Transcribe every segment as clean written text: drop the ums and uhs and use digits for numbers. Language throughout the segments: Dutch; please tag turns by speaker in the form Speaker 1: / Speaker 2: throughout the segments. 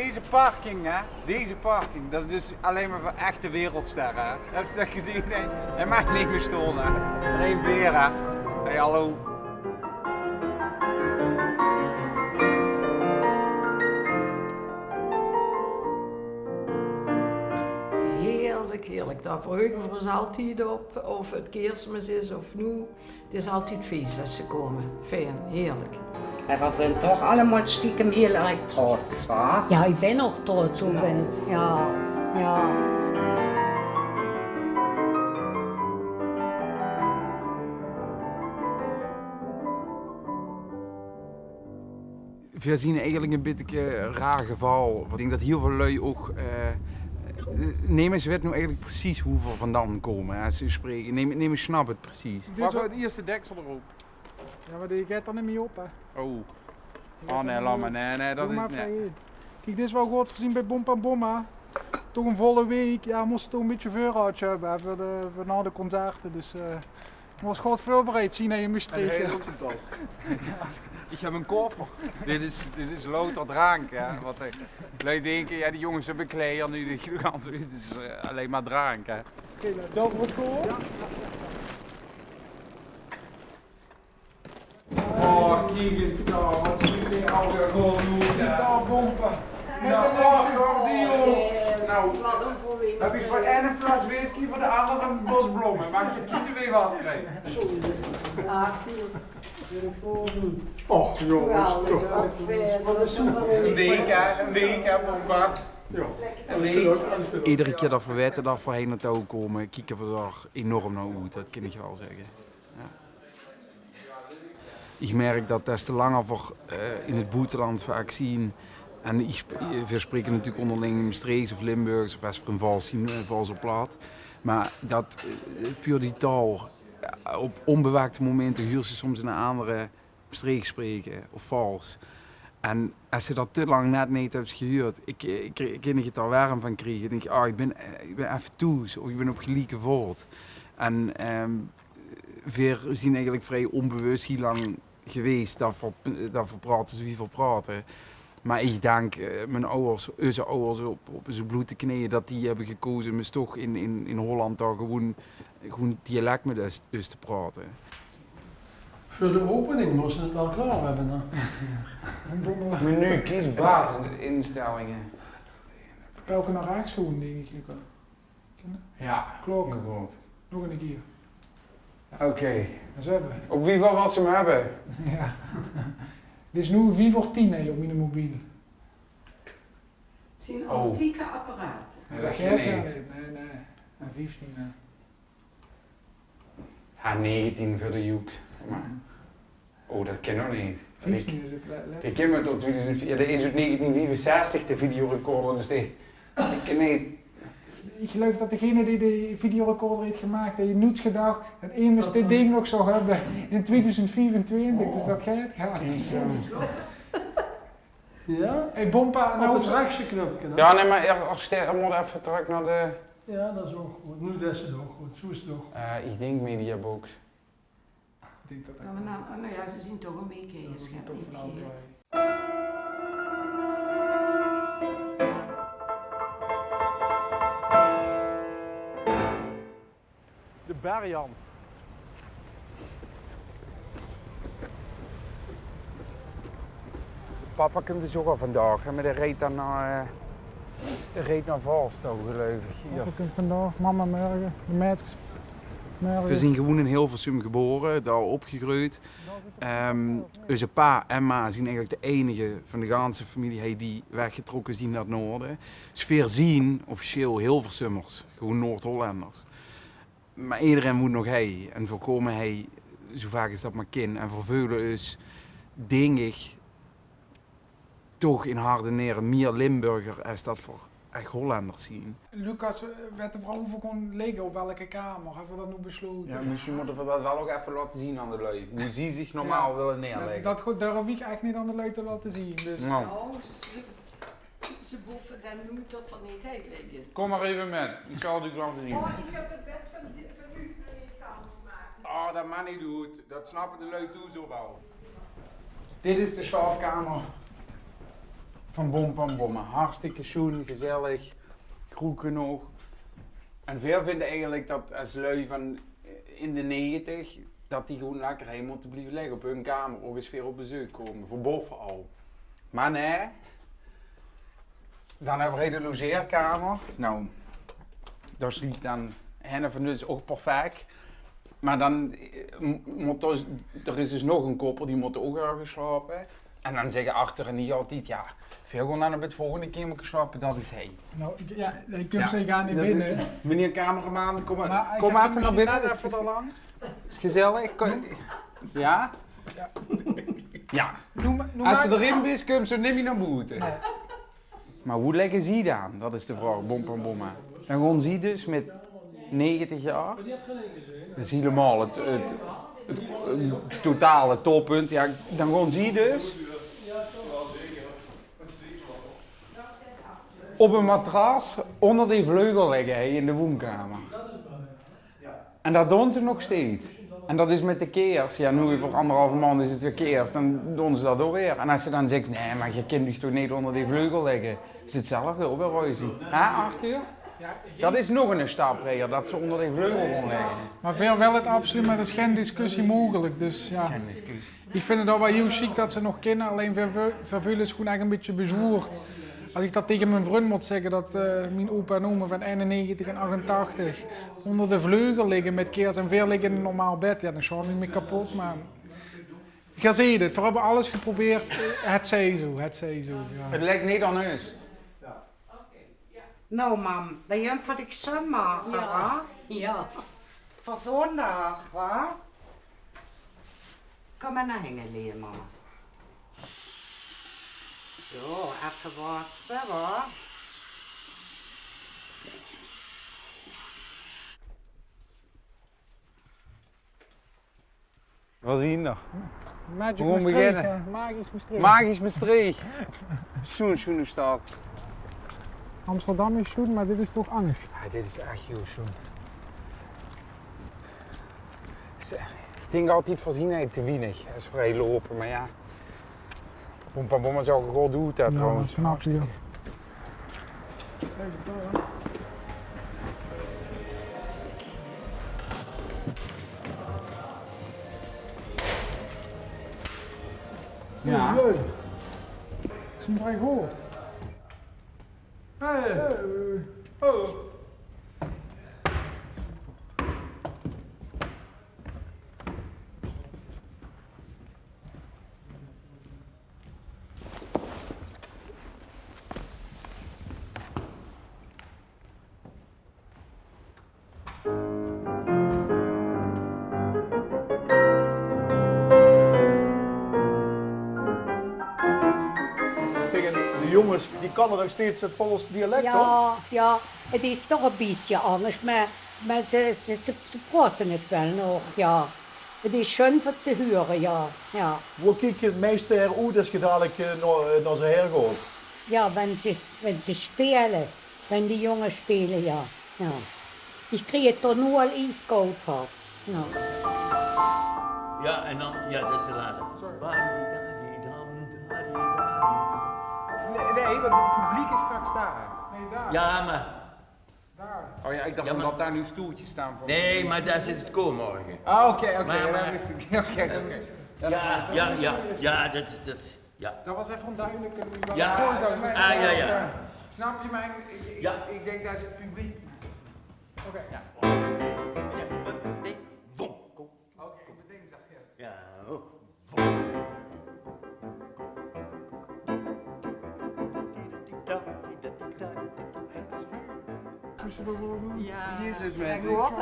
Speaker 1: deze parking, hè? Deze parking, dat is dus alleen maar voor echte wereldsterren. Hè? Heb je dat gezien? Nee, hij mag niet meer stolen. Alleen weer, hè? Hey, hallo.
Speaker 2: Heerlijk, heerlijk. Daar verheugen we ons altijd op. Of het Kerstmis is of nu. Het is altijd feest als ze komen. Fijn, heerlijk.
Speaker 3: En we zijn toch allemaal stiekem heel erg trots, wa?
Speaker 4: Ja, ik ben nog trots op hen. Ja, ja.
Speaker 1: We zien eigenlijk een beetje een raar geval. Ik denk dat heel veel lui ook... Nemers weet nu eigenlijk precies hoeveel vandaan komen als ze spreken. Nemers snapt het precies. Pak het eerste deksel erop.
Speaker 5: Ja, maar die gaat er niet mee op, hè.
Speaker 1: Oh. Oh nee, laat maar. Nee, dat
Speaker 5: Doe
Speaker 1: is
Speaker 5: maar
Speaker 1: niet.
Speaker 5: even. Kijk, dit is wel goed voorzien bij Bom en Bom, hè. Toch een volle week. Ja, we moesten toch een beetje voorraad hebben hè, voor na de concerten. Dus je was goed voorbereid zien naar je Maastricht.
Speaker 1: Ik heb een koffer. Dit is louter drank. Hè. Wat lui denken, ja, die jongens hebben kleren nu. Dit is alleen maar drank. Hè.
Speaker 5: Oké, zelf wat gehoord? Ja.
Speaker 1: Oh, kijk eens nou. Wat zit die oude gewoon doen? Daar bompen. Nou, die jongen. Nou, heb je voor een fles whisky, voor de andere een bos bloemen. Mag je kiezen wie wat krijgt.
Speaker 5: Och jongens, toch.
Speaker 1: Een week hè, bomba.
Speaker 5: Ja.
Speaker 1: Een week. Iedere keer dat we weten dat we heen naartoe komen, kijken we daar enorm naar uit. Dat kan ik wel zeggen. Ja. Ik merk dat des te langer we in het buitenland vaak zien. En we spreken natuurlijk onderling Maastrichts of Limburgs of West-Vals, Vals op plaat. Maar dat puur die taal, op onbewaakte momenten huur ze soms in een andere streek spreken of vals. En als ze dat te lang net niet hebben gehuurd, ik ken het al warm van krijgen. Denk je, ik ben even toe, of ik ben op gelijke voort. En we zien eigenlijk vrij onbewust heel lang geweest dat we praten zoals we praten. Maar ik denk, mijn ouders, onze ouders op zijn blote knieën, dat die hebben gekozen om toch in Holland daar gewoon dialect met ons te praten.
Speaker 6: Voor de opening moesten we het wel klaar hebben. Dan.
Speaker 1: Menu, kies basisinstellingen.
Speaker 5: Welke naar rechts gewoon, denk ik.
Speaker 1: Ja,
Speaker 5: Klok.
Speaker 1: heel goed.
Speaker 5: Nog een keer.
Speaker 1: Oké.
Speaker 5: Dat is hebben.
Speaker 1: Op wie van was ze hem hebben?
Speaker 5: Ja. Dit is nu 4 voor 10 hè, op mijn mobiel.
Speaker 2: Het zijn antieke apparaten.
Speaker 1: Nee, dat
Speaker 5: gaat
Speaker 1: kan
Speaker 5: ja
Speaker 1: niet.
Speaker 5: niet. Nee. En 15 hè.
Speaker 1: Ja, 19 voor de Joeks. Oh, dat kan nog niet.
Speaker 5: 15 is het
Speaker 1: Ik ken me tot 2004. Ja, dat is uit 1965 de videorecorder, dus ik ken niet.
Speaker 5: Ik geloof dat degene die de videorecorder heeft gemaakt, dat je nooit gedacht dat één dit ding nog zou hebben in 2024, dus dat gaat.
Speaker 6: Ja?
Speaker 5: Hey Bompa,
Speaker 6: Nou,
Speaker 5: nou
Speaker 6: het rechtse knopje.
Speaker 1: Ja, nee, maar als ik moet even terug naar de...
Speaker 6: Ja, dat is ook goed. Nu is het ook goed. Zo is het ook.
Speaker 1: Ik denk Mediabox.
Speaker 5: ik denk dat
Speaker 2: Nou ja, ze zien toch een beetje je schat
Speaker 5: toch
Speaker 2: niet
Speaker 5: van alle
Speaker 2: vergeten.
Speaker 5: twee.
Speaker 6: De Berjan.
Speaker 1: Papa komt dus ook al vandaag, maar de reed dan naar Valsto, geloof ik.
Speaker 5: Wat is vandaag? Mama morgen, de meisjes.
Speaker 1: We zijn gewoon in Hilversum geboren, daar opgegroeid. Onze pa en ma zijn eigenlijk de enige van de ganse familie die weggetrokken zijn naar het noorden. Sfeer zien officieel Hilversummers, gewoon Noord-Hollanders. Maar iedereen moet nog hij en voorkomen hij, zo vaak is dat maar kind. En verveulen is, denk ik, toch in harde neren meer Limburger als dat voor echt Hollanders zien.
Speaker 5: Lucas, werd de vrouw voor gewoon liggen op welke kamer? Hebben we dat nu besloten?
Speaker 1: Ja, misschien moeten we dat wel ook even laten zien aan de lui. Hoe ze zich normaal willen neerleggen.
Speaker 5: Dat durf ik echt niet aan de lui te laten zien. Dus.
Speaker 1: Nou,
Speaker 2: Ze boven dan nu tot van niet heen liggen.
Speaker 1: kom maar even met, ik zal het u laten zien.
Speaker 2: Ik heb het bed van u niet kans maken.
Speaker 1: Oh, dat man niet doet, dat snappen de lui toe zo wel. Dit is de slaapkamer van Bompambomma. Hartstikke schoon, gezellig, goed genoeg. En veel vinden eigenlijk dat als lui van in de 90, dat die gewoon lekker heen moeten blijven liggen op hun kamer. Ook eens weer op bezoek komen, voor boven al. Maar nee, dan hebben we de logeerkamer. Nou, daar sliep dan hen van dus ook perfect. Maar dan moet er is dus nog een koppel die moet ook ergens slapen. En dan zeggen achteren niet altijd, ja, veel gewoon aan het volgende keer moet slapen, dat is hij.
Speaker 5: Nou, je kunt zeggen, ga niet binnen.
Speaker 1: Meneer cameraman, kom
Speaker 5: Maar
Speaker 1: even naar binnen, even al lang. Is het gezellig? Ja? Ja. Als ze erin is, kun je ze niet meer naar buiten. Nee. Maar hoe leggen ze dan? Dat is de vraag, Bompambomma. Dan gaan ze dus met 90 jaar. Dat is helemaal het totale toppunt. Ja, dan gaan ze dus op een matras onder die vleugel liggen in de woonkamer. En dat doen ze nog steeds. En dat is met de keers. Ja, nu voor 1,5 maand is het weer keers. Dan doen ze dat ook weer. En als ze dan zegt, nee, maar je kind dus toch niet onder die vleugel liggen. Is hetzelfde ook weer ruzie. Hè, Arthur? Dat is nog een stap weer, dat ze onder die vleugel gaan liggen.
Speaker 5: Maar veel wel het absoluut, maar er is geen discussie mogelijk. Dus ja,
Speaker 1: Geen discussie.
Speaker 5: ik vind het al wel heel chic dat ze nog kennen. Alleen veel is gewoon echt een beetje bezwoerd. Als ik dat tegen mijn vriend moet zeggen, dat mijn opa en oma van 91 en 88 onder de vleugel liggen met keers en veel liggen in een normaal bed, ja, dan is het niet meer kapot, maar ik ga zeggen het, we hebben alles geprobeerd, het zij zo, Ja.
Speaker 1: Het lijkt niet aan huis.
Speaker 3: Nou, mam, ben je voor de zomer,
Speaker 4: Ja. Ja.
Speaker 3: voor zondag, wa? Kom maar naar Hengelen, mama. Zo, even wachten, wa?
Speaker 1: Wat zien we?
Speaker 5: Magic
Speaker 1: Gewoon
Speaker 5: Maastricht,
Speaker 1: beginnen.
Speaker 5: Magisch Maastricht.
Speaker 1: Magisch Maastricht. Zo'n schoene stad.
Speaker 5: Amsterdam is goed, maar dit is toch anders.
Speaker 1: Ja, dit is echt heel schoon. Ik denk altijd voorzienheid te weinig als vrij lopen, maar ja. Bompambomma zou ik gewoon doen dat trouwens.
Speaker 5: Snap je.
Speaker 1: Ja.
Speaker 5: Leuk. Is een vrij goed.
Speaker 1: Hey. Oh.
Speaker 7: Tegen de jongens, die kan er nog steeds het Volks dialect, toch?
Speaker 4: Ja, ja, het is toch een beetje anders, maar ze praten het wel nog, ja. Het is schön voor te horen, ja. Ja,
Speaker 7: Hoe kijk je het meeste uit als je dadelijk naar ze her gaat?
Speaker 4: ja wenn ze spelen, wenn die jongens spelen, ja. Ja. Ik kreeg het toch nu al iets koud van. Ja.
Speaker 8: Ja, en dan, ja, dat is de laatste.
Speaker 1: Nee, want het publiek is straks daar.
Speaker 5: Nee, daar.
Speaker 8: Ja, maar.
Speaker 5: Daar.
Speaker 1: Oh ja, ik dacht
Speaker 8: Ja, maar-
Speaker 1: omdat daar nu stoeltjes staan voor.
Speaker 8: Nee, maar daar zit het koormorgen.
Speaker 1: Ah, oké,
Speaker 8: Maar-
Speaker 1: dat wist ik. Oké.
Speaker 8: Ja, ja.
Speaker 5: Dat was even onduidelijk.
Speaker 8: Ja.
Speaker 1: Gewoon zo.
Speaker 8: Ja.
Speaker 1: Snap je mijn?
Speaker 8: Ja.
Speaker 1: Ik denk dat is het publiek.
Speaker 5: Oké, ja.
Speaker 8: Nee, vom.
Speaker 1: Oké, ik bedenk zachtjes.
Speaker 8: Ja, vom.
Speaker 2: Ja,
Speaker 1: Hier is het
Speaker 2: ja,
Speaker 1: met.
Speaker 2: ik hoor dat.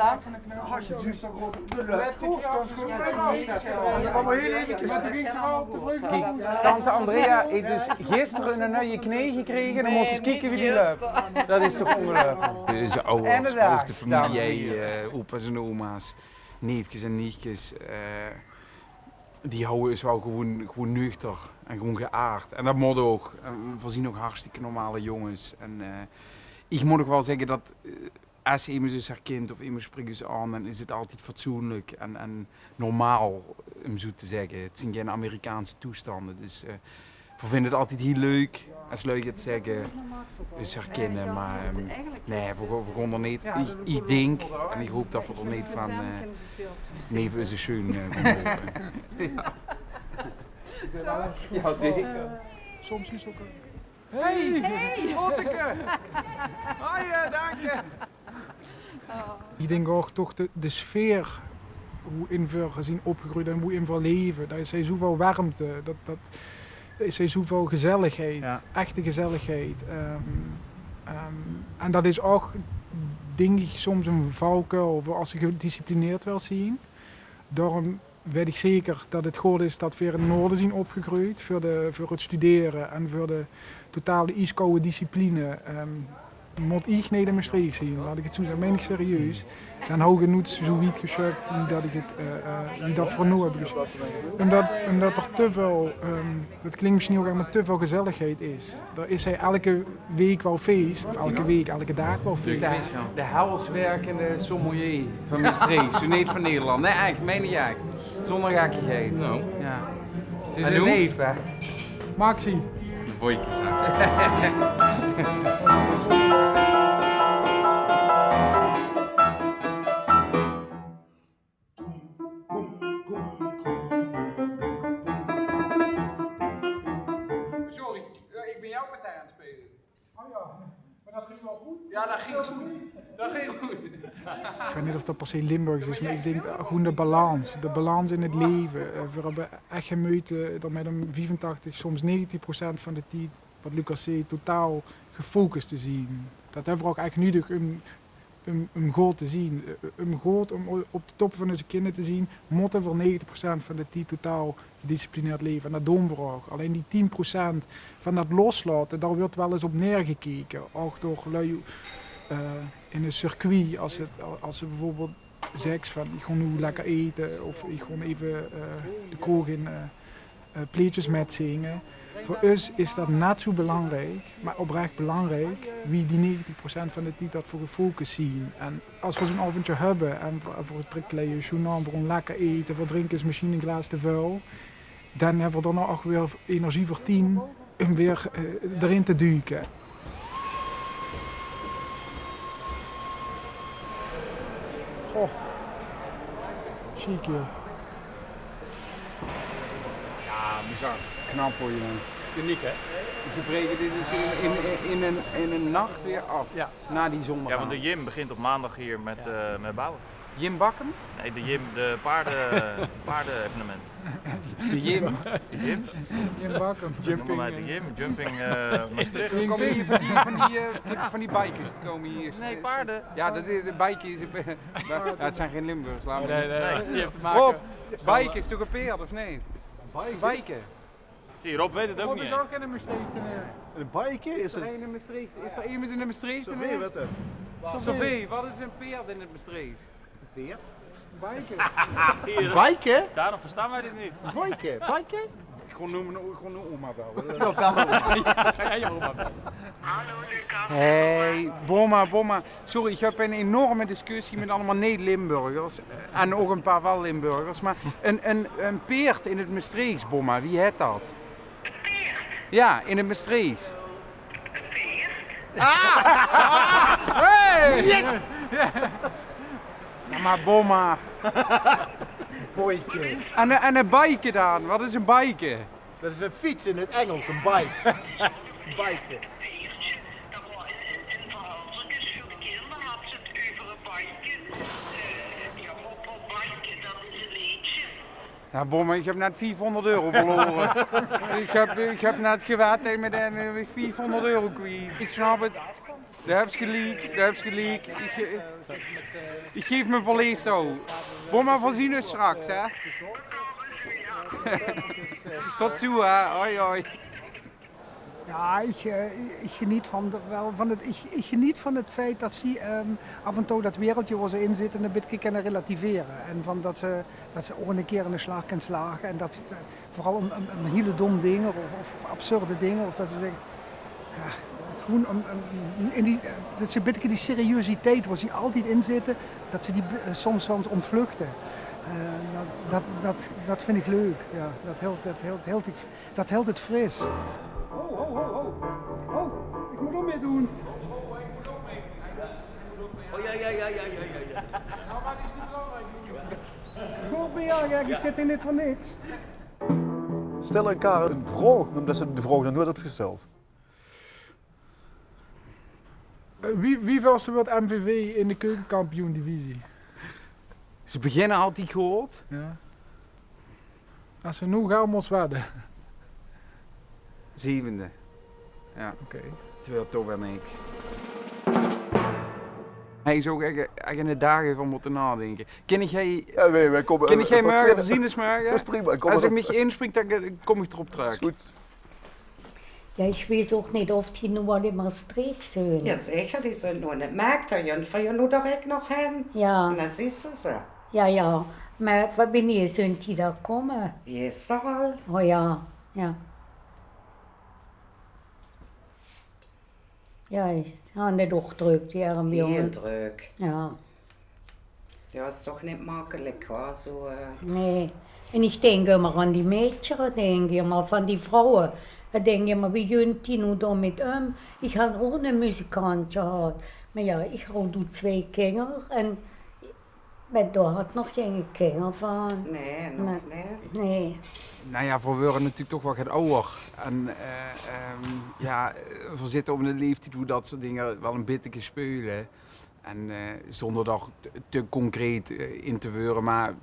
Speaker 7: Ja, maar heel eventjes.
Speaker 5: Maar toen ging ze wel op de vleugel.
Speaker 1: Kijk, tante Andrea heeft dus gisteren een nieuwe knie gekregen en dan moest ze kijken wie die loopt. Dat is toch ongelooflijk? Zijn ouders,
Speaker 8: Inderdaad,
Speaker 1: ook de
Speaker 8: dames en
Speaker 1: familie, opa's en oma's, neefjes en nichtjes. Die houden dus wel gewoon nuchter en gewoon geaard. En dat moet ook. En we voorzien ook hartstikke normale jongens. En ik moet ook wel zeggen dat als iemand dus herkent of iemand spreekt dus aan, dan is het altijd fatsoenlijk en normaal, om zo te zeggen. Het zijn geen Amerikaanse toestanden. Dus we vinden het altijd heel leuk als leuk het zeggen, dus herkennen, maar nee, we gaan er niet. Ik denk en ik hoop dat we er niet van neven onze schoen gaan lopen. Ja, zeker.
Speaker 5: Soms is het ook...
Speaker 1: Hey, Otteke! Hoi, dank je!
Speaker 5: Ik denk ook toch de sfeer, hoe in veel gezien opgegroeid en hoe in veel leven. Dat is zoveel warmte, dat is zoveel gezelligheid, echte gezelligheid. En dat is ook, denk ik, soms een valkuil als je gedisciplineerd wil zien. Daarom weet ik zeker dat het goed is dat we in het noorden zien opgegroeid voor het studeren en voor de totale ijskoude discipline. Moet ik niet in Maastricht zien, laat ik het zo zeggen, meen ik serieus. Dan hou ik niet zo wiet geschopt wie dat voor nu heb. Dus, omdat er te veel, dat klinkt misschien ook maar te veel gezelligheid is. Er is elke week wel feest, of elke dag wel feest.
Speaker 1: De helswerkende sommelier van Maastricht, zo niet van Nederland. Nee, echt, meen ik echt. Zonder gekkigheid. Nou. Ja. Ze is een neef, hè?
Speaker 5: Maxi.
Speaker 1: De voetjes, Sorry, ik ben jouw partij aan het spelen.
Speaker 5: Oh ja, maar dat ging wel goed.
Speaker 1: Ja, dat ging goed. Dat ging goed.
Speaker 5: Ik weet niet of dat per se Limburgs is, maar ik denk gewoon de balans. De balans in het leven. We hebben echt gemoeite dat met een 85, soms 90% van de tijd, wat Lucas zei, totaal gefocust te zien. Dat hebben we ook echt nodig om God te zien. Om God, om op de top van onze kinderen te zien, moeten we 90% van de tijd totaal gedisciplineerd leven. En dat doen we ook. Alleen die 10% van dat loslaten, daar wordt wel eens op neergekeken. Ook door lui in een circuit, als ze bijvoorbeeld zegt van ik ga nu lekker eten of ik ga even de kroeg in pleetjes met zingen. Voor ons is dat net zo belangrijk, maar oprecht belangrijk, wie die 90% van de tijd dat voor gefocust zien. En als we zo'n avondje hebben en voor het trekkleien, journal, voor een lekker eten, voor drinken is misschien een glas te vuil, dan hebben we dan ook weer energie voor 10 om weer erin te duiken. Goh, chic joh.
Speaker 1: Ja, bizar. Knap hoor, jongens.
Speaker 7: Uniek, hè?
Speaker 1: Ze breken dit dus in een nacht weer af.
Speaker 7: Ja.
Speaker 1: Na die zondag.
Speaker 9: Ja, want de Jim begint op maandag hier met bouwen.
Speaker 1: Jim Bakken?
Speaker 9: Nee, de paarden-evenement.
Speaker 1: De Jim.
Speaker 9: De Jim?
Speaker 5: Jim Bakken.
Speaker 9: Jumping. De Jim, Jumping Maastricht.
Speaker 1: Er komen hier van die bikers, die komen hier.
Speaker 9: Nee, paarden.
Speaker 1: Ja, de bikers. Ja, het zijn geen Limburgers, laten we
Speaker 7: Nee, je hebt te maken.
Speaker 1: Rob, biken is toch een peerd of nee? Biken.
Speaker 9: Zie je, Rob weet het ook niet
Speaker 5: is
Speaker 9: eens.
Speaker 5: ook in de Maastricht.
Speaker 7: Een biken is
Speaker 1: Is er een in Maastricht? Is er iemand in de Maastricht?
Speaker 7: Zoveel wat er.
Speaker 1: Sofie, wat is een peerd in het Maastricht?
Speaker 7: Peert?
Speaker 5: Biken.
Speaker 9: Zie je dat?
Speaker 7: Biken?
Speaker 9: Daarom verstaan wij dit niet.
Speaker 7: Biken? Biken?
Speaker 1: Ik ga nu oma bellen.
Speaker 7: Ja, kan ook.
Speaker 1: Hey, Bomma. Sorry, ik heb een enorme discussie met allemaal niet-Limburgers. En ook een paar wel Limburgers. Maar een peert in het Maastrichts, Bomma, wie heet dat? Een peert? Ja, in het Maastrichts. Een peert? Hey! Yes! Ja, maar Bomma.
Speaker 7: Boyke.
Speaker 1: En een bike dan, wat is een bike?
Speaker 7: Dat is een fiets in het Engels, een bike. Biken.
Speaker 1: Ja, Bomma, ik heb net €400 verloren. ik heb net gewet met een €400 kwijt. Ik snap het. Daar heb je gelijk. Ik geef me verlies toe. Bomma, voorzien ons straks, hè? Tot zo, hè? Hoi, hoi.
Speaker 10: Ja, ik geniet ik geniet van het feit dat ze af en toe dat wereldje waar ze in zitten een beetje kunnen relativeren. En van dat ze ook een keer in de slag kunnen slagen. En dat vooral een hele dom ding of absurde dingen. Of dat ze zeggen, ja, gewoon dat ze een beetje die seriositeit waar ze altijd in zitten, dat ze die soms wel eens ontvluchten. Dat vind ik leuk. Ja, dat hield het fris. Oh, ik moet ook meedoen.
Speaker 8: Oh ja.
Speaker 5: Nou, maar die is niet belangrijk.
Speaker 10: Goed bejagen, ik zit hier niet voor niks.
Speaker 7: Stel elkaar een vraag, omdat ze de vraag nog nooit hebben gesteld.
Speaker 5: Wie was er wordt MVV in de keukenkampioen-divisie?
Speaker 1: Ze beginnen altijd gehoord.
Speaker 5: Ja. Als ze nu gaan, moest wedden.
Speaker 1: 7e. Ja,
Speaker 5: Oké.
Speaker 1: terwijl toch weer niks. Hij is ook echt in de dagen van moeten nadenken. Ken jij
Speaker 7: Ja, wij komen...
Speaker 1: morgen
Speaker 7: tweede-
Speaker 1: voorzien morgen?
Speaker 7: Dat is prima.
Speaker 1: Als ik met je inspringt, dan kom ik erop terug.
Speaker 7: is goed.
Speaker 4: Ja, ich weiß auch nicht, oft die nur in Maastricht sind.
Speaker 3: Ja, sicher, die sind nur nicht merkt. Da jünfen ja nur direkt noch hin.
Speaker 4: Ja,
Speaker 3: Und dann siehst du sie.
Speaker 4: ja. Maar wanneer sind die da kommen?
Speaker 3: Gestern.
Speaker 4: Oh ja. Ja, ich habe nicht auch drückt, die arme
Speaker 3: Heel
Speaker 4: Jungen.
Speaker 3: druk.
Speaker 4: Ja,
Speaker 3: Ja, ist doch nicht makkelijk hoor. So,
Speaker 4: nee. En ich denke immer an die Mädchen, denke ich immer, von die Frauen. Da denke ich immer, wie gehen die nun damit um? Ich habe auch einen Musikant gehabt. Maar ja, ich habe nu 2 Kinder en maar daar had nog geen kinder van.
Speaker 3: nee, nog
Speaker 4: Maar-
Speaker 3: niet.
Speaker 4: Nee.
Speaker 1: Nou ja, we worden natuurlijk toch wel wat ouder. En ja, we zitten op een leeftijd hoe dat soort dingen wel een beetje spelen. En zonder daar te concreet in te worden. Maar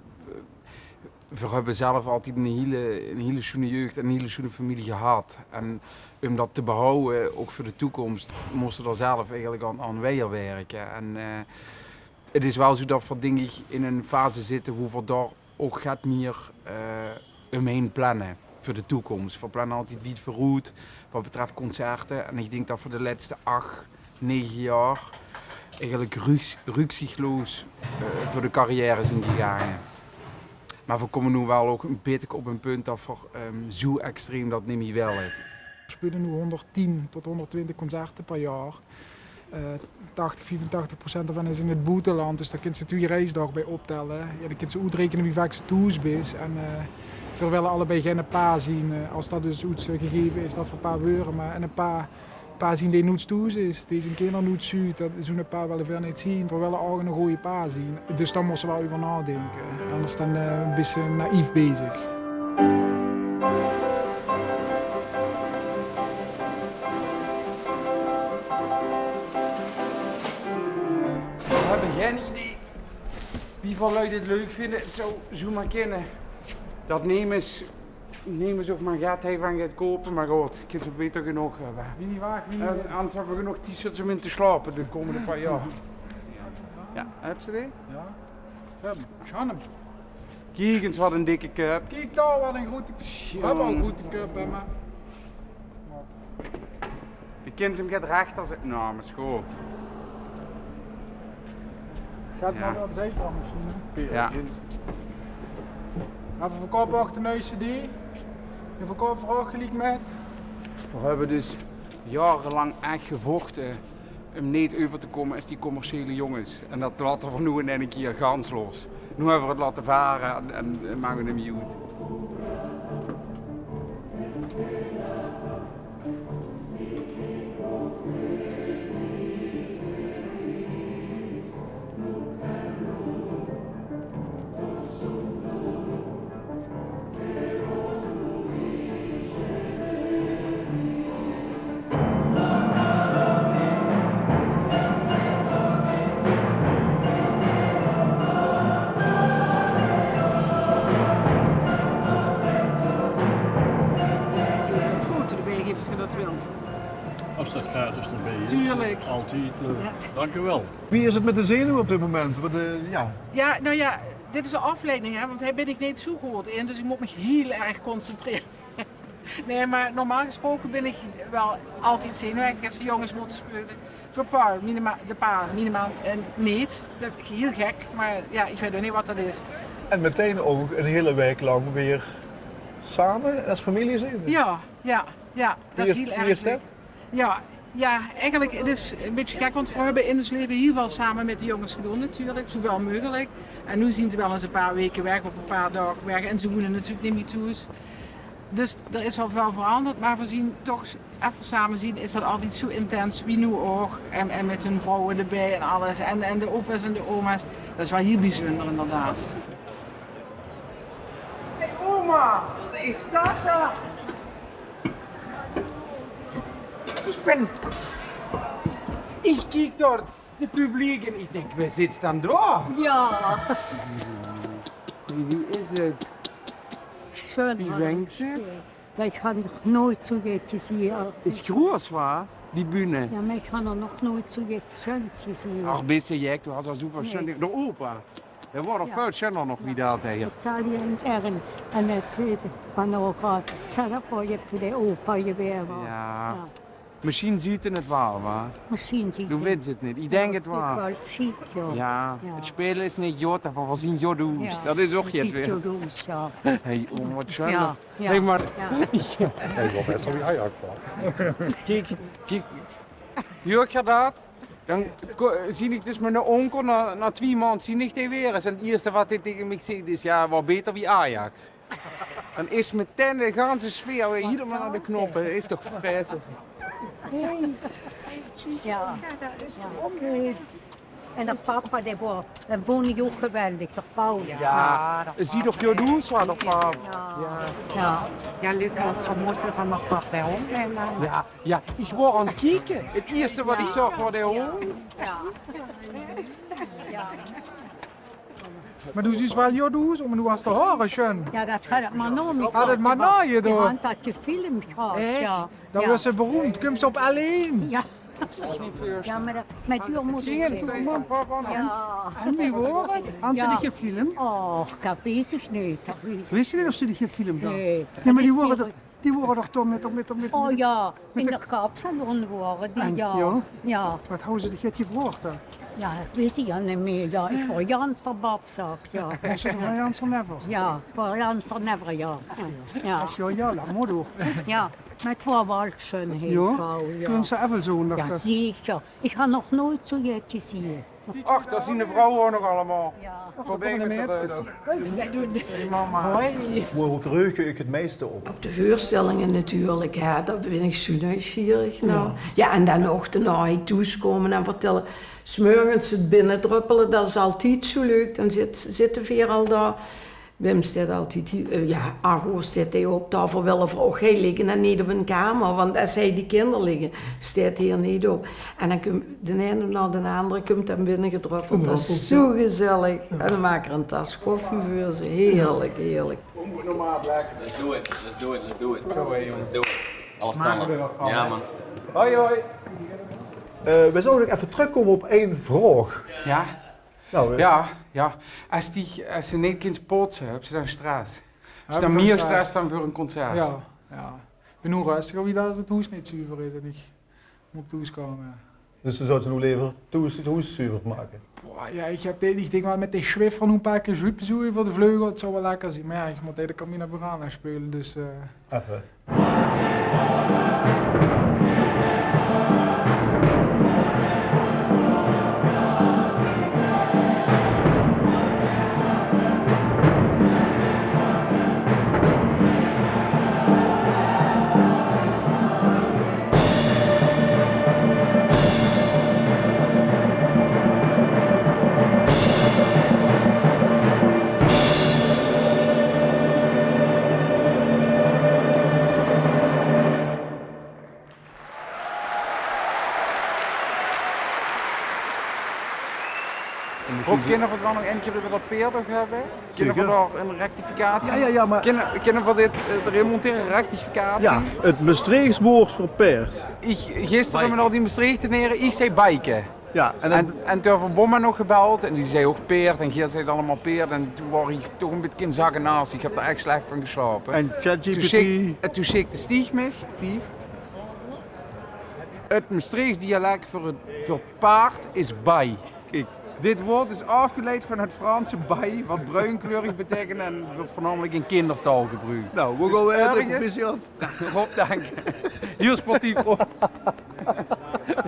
Speaker 1: we hebben zelf altijd een hele schoene jeugd en een hele schoene familie gehad. En om dat te behouden, ook voor de toekomst, moesten we er zelf eigenlijk aan werken. En het is wel zo dat we denk ik in een fase zitten hoe we daar ook gaat meer omheen plannen voor de toekomst. We plannen altijd wie het verroet wat betreft concerten. En ik denk dat voor de laatste 8, 9 jaar eigenlijk rukzichtloos voor de carrière zijn gegaan. Maar we komen nu wel ook een beetje op een punt dat we zo extreem dat niet meer willen.
Speaker 5: We spelen nu 110 tot 120 concerten per jaar. 84% daarvan is in het buitenland, dus daar kun je 2 reisdagen bij optellen. Ja, dan kun je uitrekenen wie vaak ze thuis is. En we willen allebei geen pa zien. Als dat dus iets gegeven is, dat voor een paar beuren. Maar en een pa zien die nooit thuis is. Die zijn kinderen nooit zuid, dat zo'n pa willen we niet zien. We willen ook een goede pa zien. Dus daar moesten we wel over nadenken. Anders dan een beetje naïef bezig.
Speaker 1: We hebben geen idee wie van jullie dit leuk vinden. Het zou zo maar kunnen dat Nemes ook maar gaat hij van gaat kopen, maar goed, ik kan ze beter genoeg hebben.
Speaker 5: Wie niet waagt, wie niet
Speaker 1: En anders hebben we genoeg t-shirts om in te slapen de komende paar jaar. Ja, heb je die?
Speaker 5: Ja, we hebben hem.
Speaker 1: Kijk eens wat een dikke cup.
Speaker 5: Kijk daar, wat een grote. We hebben al een grote cup, hè, maar.
Speaker 1: De kind hem gaat recht als het. Nou, maar schoot.
Speaker 5: Gaat
Speaker 1: Ja.
Speaker 5: maar op de zijkant misschien.
Speaker 1: Ja.
Speaker 5: We verkopen ook de nieuwe CD. Je verkoopt vooral gelijk met.
Speaker 1: We hebben dus jarenlang echt gevochten om niet over te komen als die commerciële jongens. En dat laten we nu in een keer gansloos. Nu hebben we het laten varen en maken we hem niet uit.
Speaker 2: Even een foto erbij geven als je dat wilt.
Speaker 6: Als dat gratis dan ben je.
Speaker 2: Tuurlijk.
Speaker 6: Altijd leuk.
Speaker 2: Ja.
Speaker 6: Dank u wel.
Speaker 7: Wie is het met de zenuw op dit moment?
Speaker 2: Ja, nou ja, dit is een afleiding, hè, want hij ben ik niet zo goed in, dus ik moet me heel erg concentreren. Nee, maar normaal gesproken ben ik wel altijd zenuwachtig als de jongens moeten spelen. Voor de pa minimaal en niet. Dat is heel gek, maar ja, ik weet ook niet wat dat is.
Speaker 7: En meteen ook een hele week lang weer samen als familie zitten.
Speaker 2: Ja, dat is heel erg
Speaker 7: Wie is dat?
Speaker 2: leuk. Ja, Ja, eigenlijk het is een beetje gek, want we hebben in ons leven heel veel samen met de jongens gedaan natuurlijk, zoveel mogelijk. En nu zien ze wel eens een paar weken weg of een paar dagen weg en ze wonen natuurlijk niet meer thuis. Dus er is wel veel veranderd, maar we zien toch even samen zien is dat altijd zo intens, wie nu ook. En met hun vrouwen erbij en alles. En de opa's en de oma's. Dat is wel heel bijzonder inderdaad.
Speaker 3: Hey oma, is dat er?
Speaker 11: Ich kijk dort de publiek en ik denk, wer sitzt dan daar?
Speaker 4: Ja.
Speaker 11: Wie is het?
Speaker 4: Schön.
Speaker 11: Wie wenkt ze?
Speaker 4: Ja, ich habe noch nooit so jetzt gesehen.
Speaker 11: Is groß, wa? Die Bühne.
Speaker 4: Ja, maar ich habe noch nooit so jetzt schön gesehen.
Speaker 11: Ach, bisschen jek, du hast auch super schön. De Opa. Der war doch veel schöner noch wie dat hier.
Speaker 4: Italien en het van ook zelf voor je voor de opa je weer.
Speaker 11: Ja. Misschien ziet het waar, wa?
Speaker 4: Misschien ziet
Speaker 11: Du weet het niet. Ik denk het waar.
Speaker 4: wel chic, joh.
Speaker 11: Ja, het spelen is niet jod, maar we zien jodoes. Dat is ook het weer.
Speaker 4: Jodoes, ja.
Speaker 11: Hey, oh, wat schön.
Speaker 4: Ja, ja.
Speaker 11: Hey, maar...
Speaker 7: Hij wil best wel wie Ajax
Speaker 11: Kijk, Jurk gaat dat. Dan zie ik dus mijn onkel na 2 maanden zie ik die weer. En het eerste wat hij tegen mij zegt is, ja, wat beter wie Ajax. Dan is meteen de hele sfeer weer helemaal aan de knoppen. Dat is toch vreselijk.
Speaker 4: Ja. Ja. En de papa, die woont ook geweldig, de Paul.
Speaker 11: Ja, zie toch jodoes wat op papa.
Speaker 4: Ja.
Speaker 3: Ja, Lucas, we moeten van nog wat bij hem.
Speaker 11: Ja, ik word aan het kijken. Het eerste wat ik zag was de hond.
Speaker 5: Maar du siehst wel jodoes, maar du hast de Haare schön.
Speaker 4: Ja, dat gaat het maar nog niet.
Speaker 5: Had het maar na je
Speaker 4: Die
Speaker 5: door.
Speaker 4: hand dat gefilmd gaat, ja.
Speaker 5: Dan was ze beroemd. Komt ze op alleen.
Speaker 4: Ja. Ja, maar met u moet ik zeggen. Ja.
Speaker 10: En wie wordt het? Hebben ze die gefilmd?
Speaker 4: Oh, dat weet ik niet.
Speaker 10: Wist je niet of ze die gefilmd hebben?
Speaker 4: Nee.
Speaker 10: Ja, maar die worden toch toch met
Speaker 4: Oh ja, in de kapsalon waren die, ja. Ja.
Speaker 10: Wat houden ze die gevraagd dan?
Speaker 4: Ja, dat weet ik ja niet meer. Ja, ik voor Jans van Babzak, ja.
Speaker 10: Was het van Jans van Never?
Speaker 4: Ja, voor Jans van Never, ja. Ja.
Speaker 10: Dat is ja, laat maar door.
Speaker 4: Ja, met twee Waldschen heen.
Speaker 10: Ja, kunnen ze even zo nog.
Speaker 4: Ja, zeker. Ik heb nog nooit zo iets gezien.
Speaker 11: Ach, daar zien de vrouwen ook nog allemaal.
Speaker 4: Ja.
Speaker 11: Voorbij met de reus.
Speaker 2: Mama.
Speaker 7: Waar verheug je het meeste op?
Speaker 3: Op de voorstellingen natuurlijk, ja, daar ben ik zo nieuwsgierig. Nou. Ja, en dan nog de naai toeskomen en vertellen. 's Morgens het binnendruppelen, dat is altijd zo leuk. Dan zitten we al daar. Wim staat altijd, ja, Argo staat hij op tafel willen vragen, hij liggen dan niet op een kamer, want als hij die kinderen liggen, staat hij er niet op. En dan komt de ene na de andere komt dan binnen gedruppeld. Dat is zo gezellig. En dan maak er een tas koffie voor ze. Heerlijk, heerlijk.
Speaker 9: Let's do it, let's do it, let's do it. Let's do it. Alles plannen. Ja man.
Speaker 11: Hoi hoi.
Speaker 7: We zouden even terugkomen op één vraag.
Speaker 11: Ja?
Speaker 7: Nou,
Speaker 11: Ja. Als ze niet kind sporten, hebben ze dan stress. Is
Speaker 5: Heb
Speaker 11: dan
Speaker 5: ik
Speaker 11: meer
Speaker 5: stress.
Speaker 11: stress dan voor een concert?
Speaker 5: Ja. Ik ben nu rustig wie dat het huis niet zuiver is en ik moet thuiskomen.
Speaker 7: dus dan zouden ze nu liever het huis zuiver maken.
Speaker 5: Boah, ja, ik denk wel met die Schwift van een paar keer zwippen zoeken voor de vleugel, het zou wel lekker zijn. Maar ja, ik moet de Camina Burana spelen, dus...
Speaker 7: Even.
Speaker 11: Ook kunnen we het wel nog een keer over dat peerdag hebben? Kunnen we daar een rectificatie?
Speaker 7: Ja, maar...
Speaker 11: Kunnen we dit remonteren, rectificatie?
Speaker 7: Ja, het Maastrichts woord voor paard.
Speaker 11: Gisteren met al die Maastrichten neren, ik zei biken.
Speaker 7: Ja,
Speaker 11: En toen heeft Bomma nog gebeld en die zei ook peerd en Geert zei allemaal peerd en toen was ik toch een beetje zakken naast. Ik heb er echt slecht van geslapen.
Speaker 7: En ChatGPT.
Speaker 11: Toen zei de stieg mij, het Maastrichts dialect voor paard is bij.
Speaker 7: Kijk.
Speaker 11: Dit woord is afgeleid van het Franse bij, wat bruinkleurig betekent en wordt voornamelijk in kindertaal gebruikt.
Speaker 7: Nou, we gaan weer proficiat.
Speaker 11: Rob, dank. Heel sportief, Rob.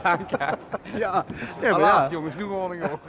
Speaker 11: Dank je.
Speaker 7: Ja,
Speaker 11: Laat, jongens, nu gewoon ik ook.